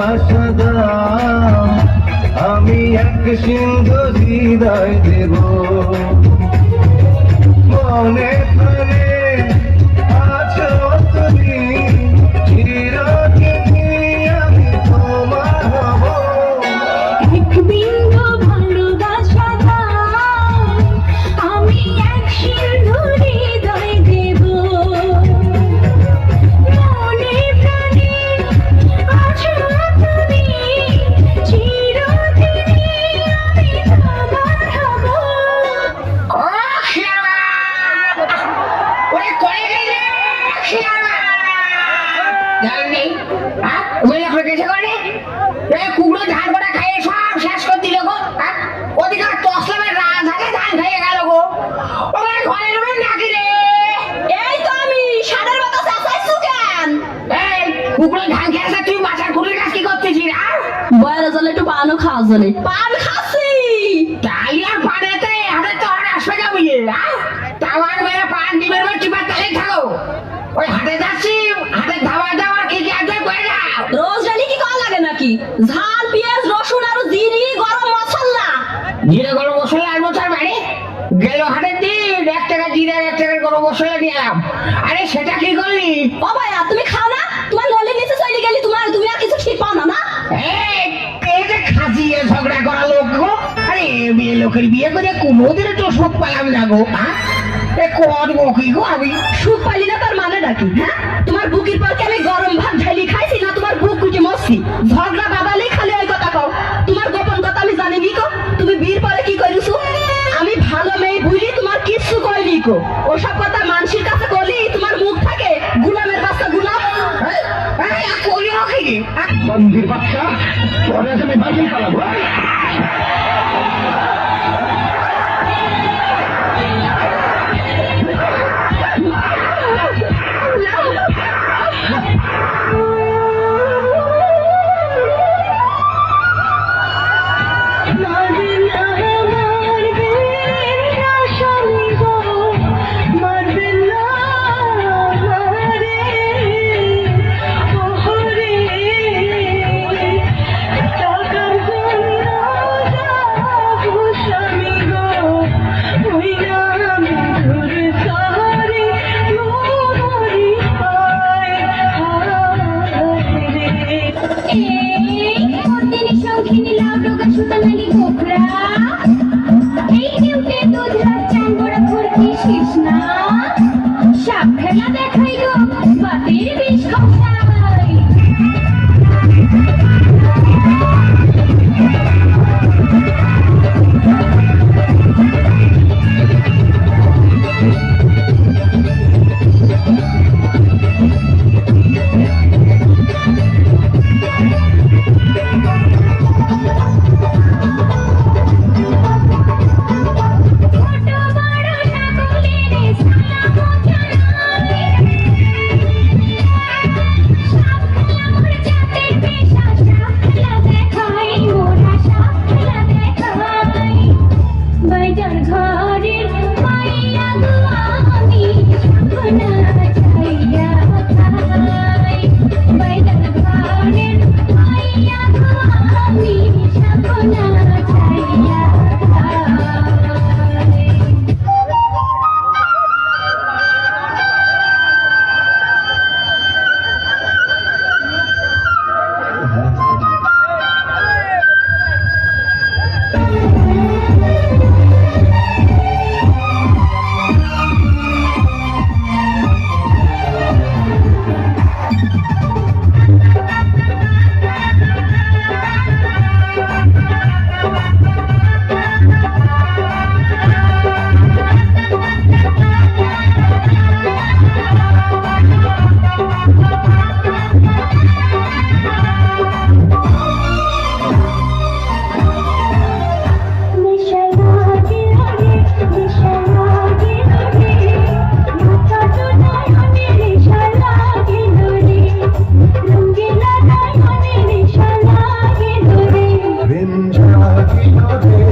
ভালোবাসা দাও, আমি এক সিন্ধু হৃদয় দেব। মনে প্রাণে আছো তুমি, চিরদিনই আমি তোমার হব। এক বিন্দু ভালোবাসা দাও, আমি এক সিন্ধু হৃদয় দেব। মনে প্রাণে আছো তুমি, চিরদিনই আমি তোমার হব। কুমড়ো ধান কটা খাইয়ে সব শেষ করে দিল গো। ওদিকে তসলামের রাত হাতে ধান খাইয়ে গেল গো। ওখানে ঘরের উপর নাকি রে। এই তো আমি ষাঁড়ের মতো চেঁচাইছো কেন? এই কুমড়ো ধান খেয়েছে, তুই মাথার খুঁড়ির কাজ কি করতেছিস? বয়ের জলে একটু পানও খাওয়া জলে পান খাচ্ছি। তাই আর পানেতে হাতে তো হাটে আসবে না বুঝে। তাওয়ার মেয়ে পান ডিমের মধ্যে টিপার তালে থাকো। ওই হাটে যাচ্ছি, হাটে ধাওয়া দেওয়ার কি কি আগে করে যাও। রোজ ডালি কি কল লাগে নাকি? ঝাল পেঁয়াজ রসুন আর জিরি গরম মশলা। জিরে গরম মশলা আর মোচার বাড়ি গেল হাটের দিন 1 টাকা জিরে 1 টাকার গরম মশলা নিয়ে এলাম। আরে সেটা কি করলি? ও ভাইয়া তুমি খাও না? তোমার নলি নিচে চলে গেলি, তুমি আর কিছু ঠিক পাও না না? এই যে খাজিয়ে ঝগড়া করা লোক গো। আরে মেয়ে লোকের বিয়ে করে কোনোদিন তো সুখ পালাম না গো। এ করবো কি গো আমি? সুখ পাইলি না তার মানে নাকি? হ্যাঁ, তোমার বুকের পর কি আমি গরম ভাত ঢালি খাইছি না তোমার বুক কুচে মরছি? ঝগড়া বাদালি খালি ওই কথা কও। তোমার গোপন কথা আমি জানি নি কো। তুমি বিয়ের পরে কি করিছো? আমি ভালো মেয়ে বুঝি তোমার কিচ্ছু কইনি কো। ওসব কথা মানুষের কাছে বলি তোমার মুখ থাকে গুলামের বাচ্চা গুলাম। করিও কি বন্দির বাচ্চা, পরে আমি বাকি পালাবো। Rinjani